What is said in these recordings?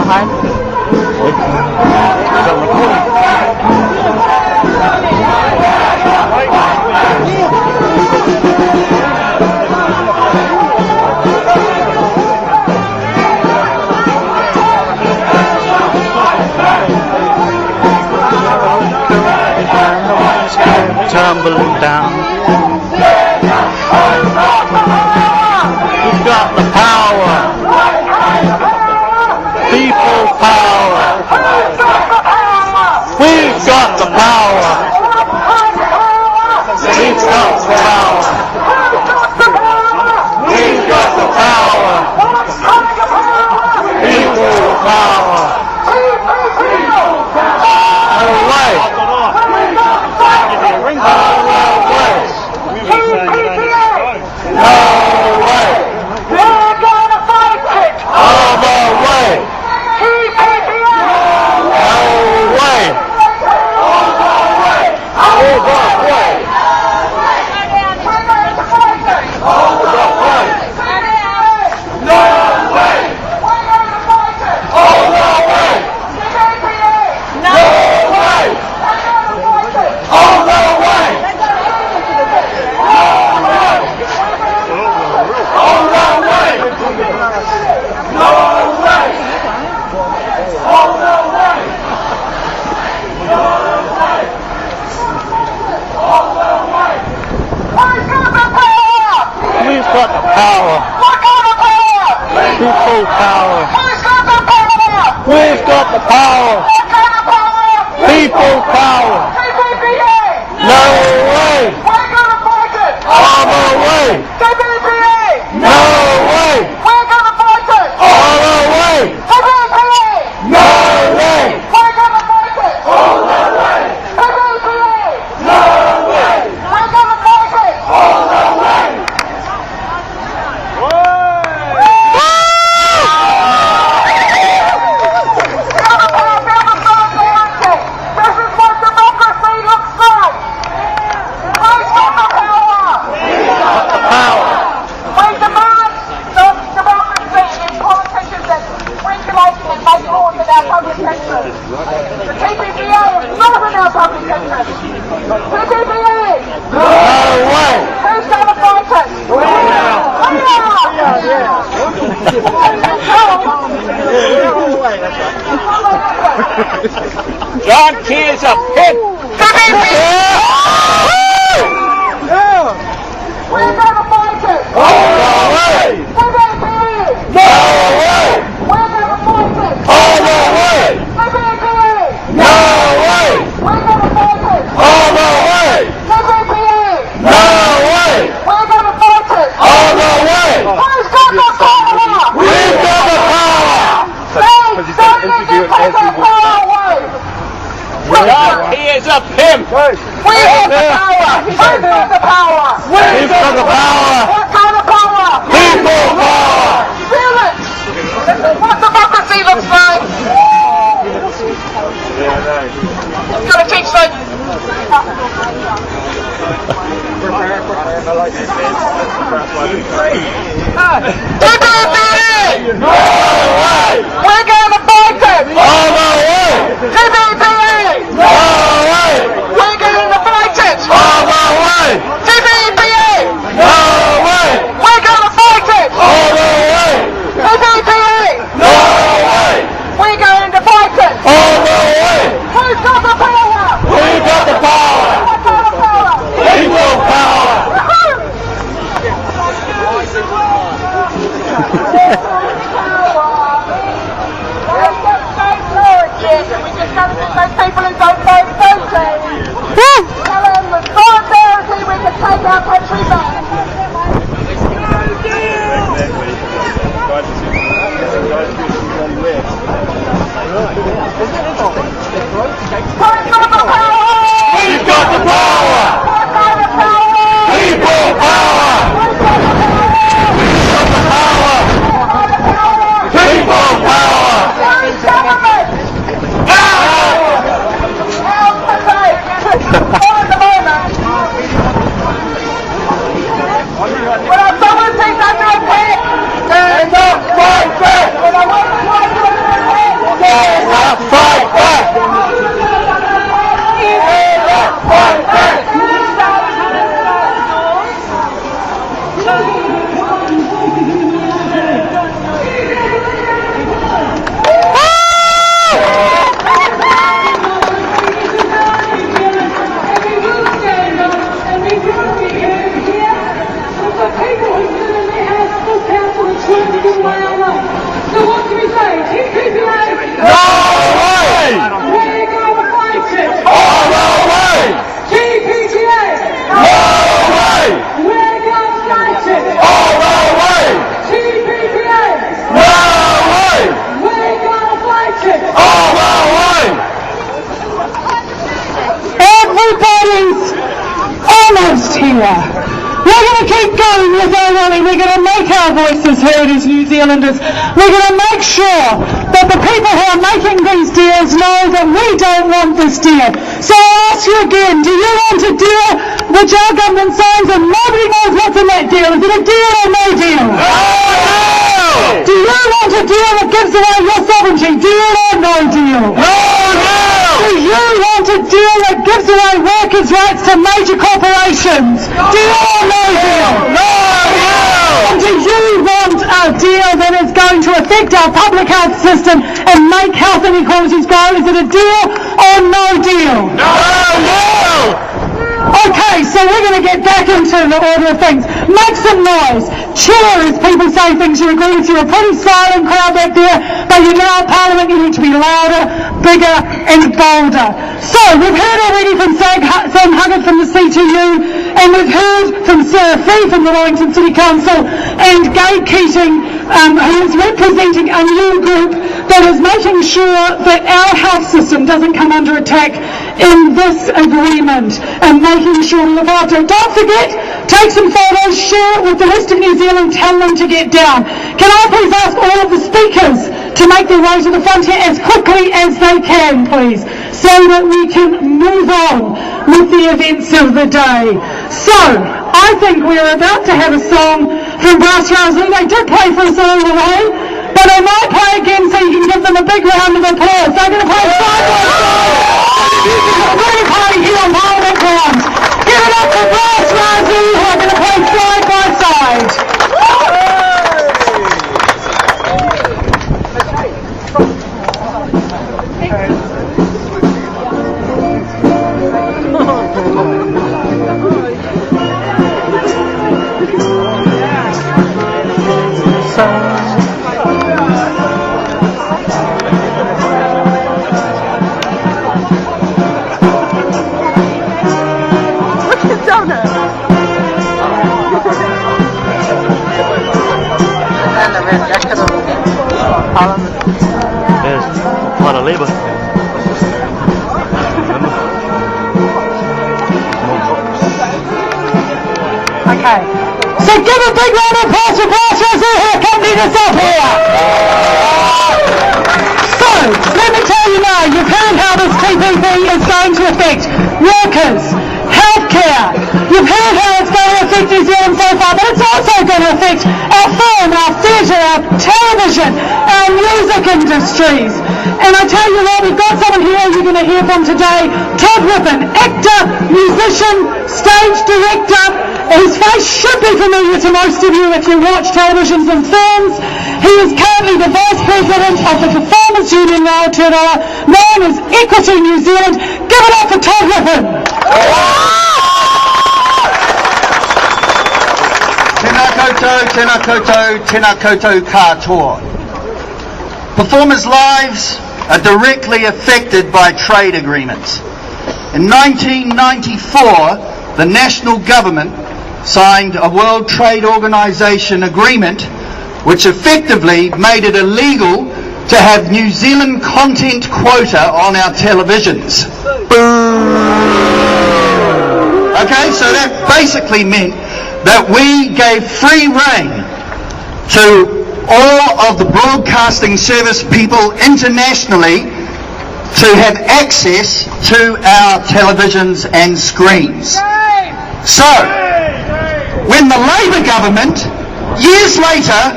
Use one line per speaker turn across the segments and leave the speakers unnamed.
behind. Tumbling down. We've got the power. People power. We've got the power. We've got the power. We've got the power. People power. Away. People power. We've got the power. People power. No way.
We're gonna fight it.
All the way.
TPPA.
No way.
We're gonna fight it.
All the way.
TPPA.
No way.
We're gonna fight it.
All the way.
TPPA.
No way.
We're gonna fight it.
All the way.
The TPPA is not in our public interest. TPPA!
No way!
Who's going to fight us? We are!
John Keys up hit!
We're going to fight it!
All the way!
TPPA!
No way!
We're going to fight it!
All the way!
TPPA!
No way!
We're going to fight it!
All the way!
TPPA!
No way!
We're going to fight it!
All the way!
Who's got the power?
We've got the power! John Keys up him!
We have the power! Who's got the power?
We've got the power!
What kind of power?
People power!
Feel it! This is what democracy looks like! Got a teach like... TPPA!
No way!
We're going to fight it!
All the way!
TPPA!
No way!
We're going to fight it!
All the way!
TPPA!
No way!
We're going to fight it!
All the way!
TPPA!
No way!
We're going to fight it!
All the way!
Who's got the power?
We've got the power!
What kind of power?
People power!
We just got to get those people who don't vote.
We're going to keep going with our rally. We're going to make our voices heard as New Zealanders. We're going to make sure that the people who are making these deals know that we don't want this deal. So I'll ask you again, do you want a deal which our government signs and nobody knows what's in that deal? Is it a deal or no deal?
No!
Do you want a deal that gives away your sovereignty? Deal or no deal?
No!
Do you want a deal that gives away workers' rights to major corporations? Deal or no deal?
No!
And do you want a deal that is going to affect our public health system and make health inequalities grow? Is it a deal or no deal?
No!
Okay, so we're going to get back into the order of things. Make some noise. Cheer as people say things you agree with. You're a pretty silent crowd back there, but you're now at Parliament. You need to be louder, bigger and bolder. So we've heard already from Sam Huggard from the CTU, and we've heard from Sarah Fee from the Wellington City Council, and Gay Keating, who is representing a new group that is making sure that our health system doesn't come under attack in this agreement, and making sure we look after it. Don't forget, take some photos, share it with the rest of New Zealand, tell them to get down. Can I please ask all of the speakers to make their way to the front here as quickly as they can, please, so that we can move on with the events of the day. So, I think we're about to have a song from Brass Rousey. They did play for us all the way, but they might play again so you can give them a big round of applause. They're going to play side by side. A really party here on Parliament Grounds. Give it up for Brass Rousey, who are going to play side by side. Okay, so give a big round of applause for Brass Rousey who accompanied us up here. So, let me tell you now, you've heard how this TPP is going to affect workers, healthcare. You've heard how it's going to affect New Zealand so far, but it's also going to affect our film, our theatre, our television, our music industries. And I tell you what, we've got someone here you're going to hear from today, Todd Whippen, actor, musician, stage director. His face should be familiar to most of you if you watch televisions and films. He is currently the Vice President of the Performance Union Aotearoa, known as Equity New Zealand. Give it up for Todd Whippen.
Tēnā koutou, tēnā koutou, tēnā koutou katoa. Performers' lives are directly affected by trade agreements. In 1994, the national government signed a World Trade Organization agreement which effectively made it illegal to have New Zealand content quota on our televisions. Okay, so that basically meant that we gave free rein to all of the broadcasting service people internationally to have access to our televisions and screens. So, when the Labour government, years later,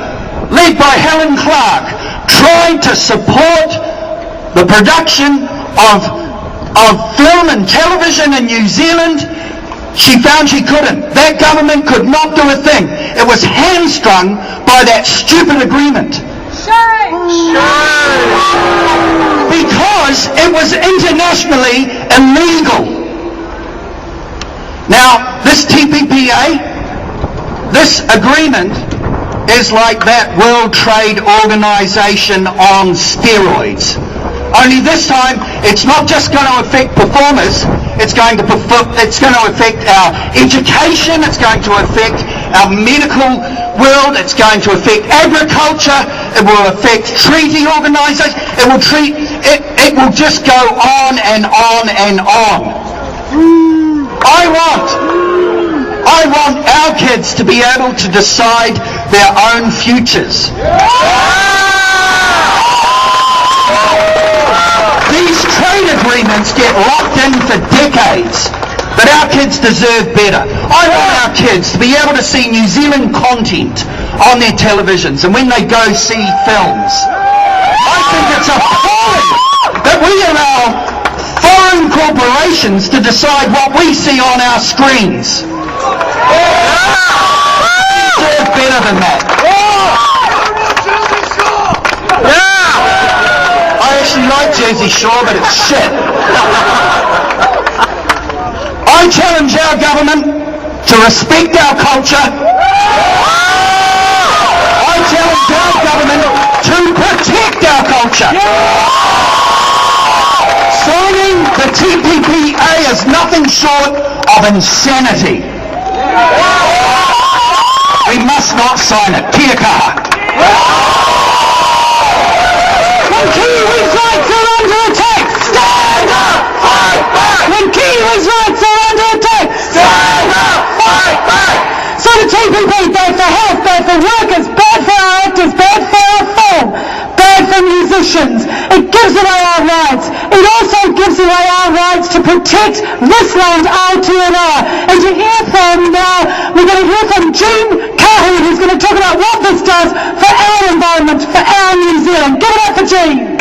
led by Helen Clark, tried to support the production of film and television in New Zealand, she found she couldn't. That government could not do a thing. It was hamstrung by that stupid agreement. Because it was internationally illegal. Now, this TPPA, this agreement is like that World Trade Organization on steroids. Only this time, it's not just going to affect performers, it's going to affect our education, it's going to affect our medical world, it's going to affect agriculture, it will affect treaty organisations, it will just go on and on and on. I want I want our kids to be able to decide their own futures. These trade agreements get locked in for decades, but our kids deserve better. I want our kids to be able to see New Zealand content on their televisions and when they go see films. I think it's appalling that we allow foreign corporations to decide what we see on our screens. We deserve better than that. I actually like Jersey Shore, but it's shit. I challenge our government to respect our culture. I challenge our government to protect our culture. Signing the TPPA is nothing short of insanity. We must not sign it. Kia kaha.
When Kiwis' rights are under attack, stand up, fight back! When Kiwis' rights are under attack, stand up, fight back! So the TPP, bad for health, bad for workers, bad for our actors, bad for our film, bad for musicians. It gives away our rights. It also gives away our rights to protect this land, Aotearoa. And to hear from now, we're going to hear from Jean Kahu, who's going to talk about what this does for our environment, for our New Zealand. Give it up for Jean.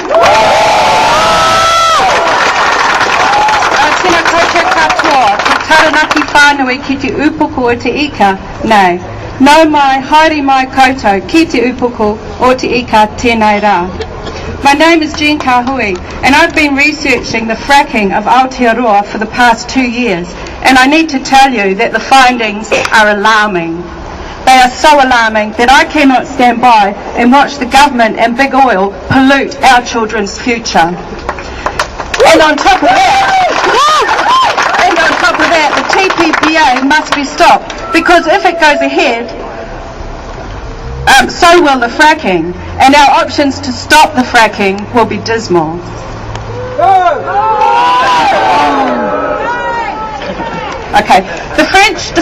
Tēnā koutou katoa, te taranaki whānui ki te upoko o te ika, nei. Nau mai, haere mai koutou, ki te upoko o te ika tēnei rā. My name is Jean Kahui, and I've been researching the fracking of Aotearoa for the past 2 years, and I need to tell you that the findings are alarming. They are so alarming that I cannot stand by and watch the government and big oil pollute our children's future. And on top of that, the TPPA must be stopped, because if it goes ahead, so will the fracking, and our options to stop the fracking will be dismal. Okay, the French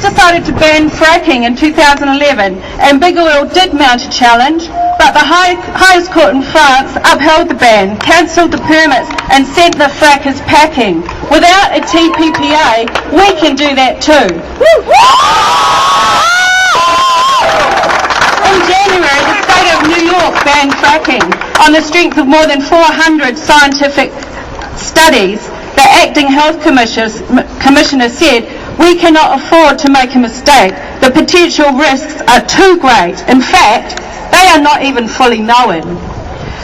decided to ban fracking in 2011, and Big Oil did mount a challenge, but the highest court in France upheld the ban, cancelled the permits, and sent the frackers packing. Without a TPPA, we can do that too. In January, the state of New York banned fracking on the strength of more than 400 scientific studies. The acting health commissioner said, "We cannot afford to make a mistake. The potential risks are too great. In fact, they are not even fully known."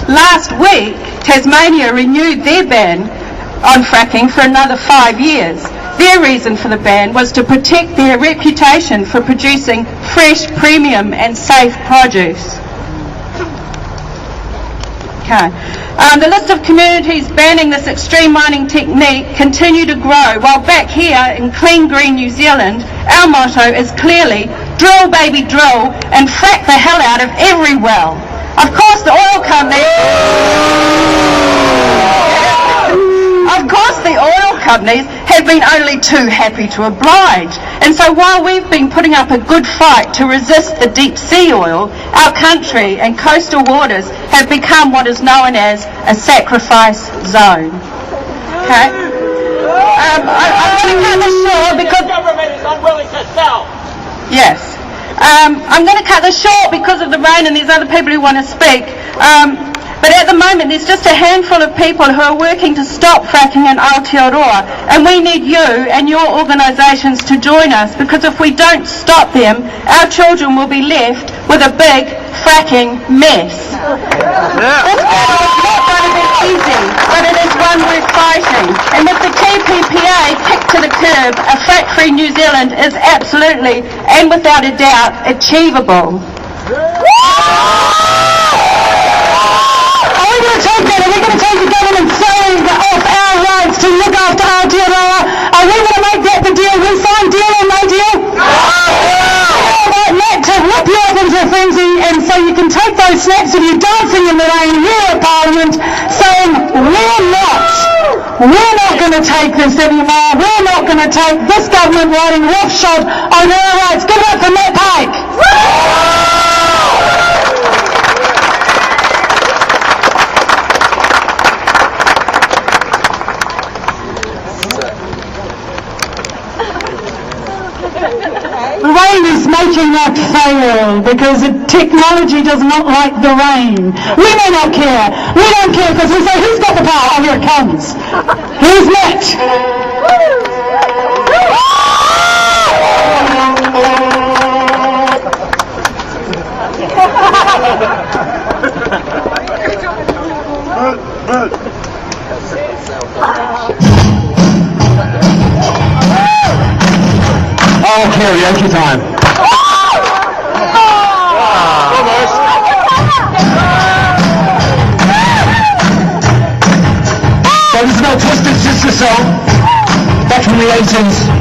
Last week, Tasmania renewed their ban on fracking for another 5 years. Their reason for the ban was to protect their reputation for producing fresh, premium and safe produce. Okay. The list of communities banning this extreme mining technique continue to grow, while back here in clean green New Zealand, our motto is clearly drill baby drill and frack the hell out of every well. Of course the oil companies have been only too happy to oblige. And so while we've been putting up a good fight to resist the deep sea oil, our country and coastal waters have become what is known as a sacrifice zone. Okay? I'm going to cut this short because
the government is unwilling to sell.
Yes. I'm going to cut this short because of the rain and there's other people who want to speak. But at the moment there's just a handful of people who are working to stop fracking in Aotearoa, and we need you and your organisations to join us, because if we don't stop them, our children will be left with a big fracking mess. This battle is not going to be easy, but it is one worth fighting. And with the TPPA kicked to the curb, a frack-free New Zealand is absolutely and without a doubt achievable.
We're going to take that, and we're going to take the government saying off our rights to look after Aotearoa. Are we going to make that the deal? We sign deal or no deal? Matt, to whip you up into a frenzy, and so you can take those snaps of you dancing in the rain here at Parliament, saying, we're not We're not going to take this anymore. We're not going to take this government riding roughshod over our rights. Give it up for Matt Pike. The rain is making that fail because the technology does not like the rain. We may not care. We don't care because we say, who's got the power? Oh, here it comes. Here's Matt.
Oh, karaoke time. So this is about Twisted Sister song, back from the 80s.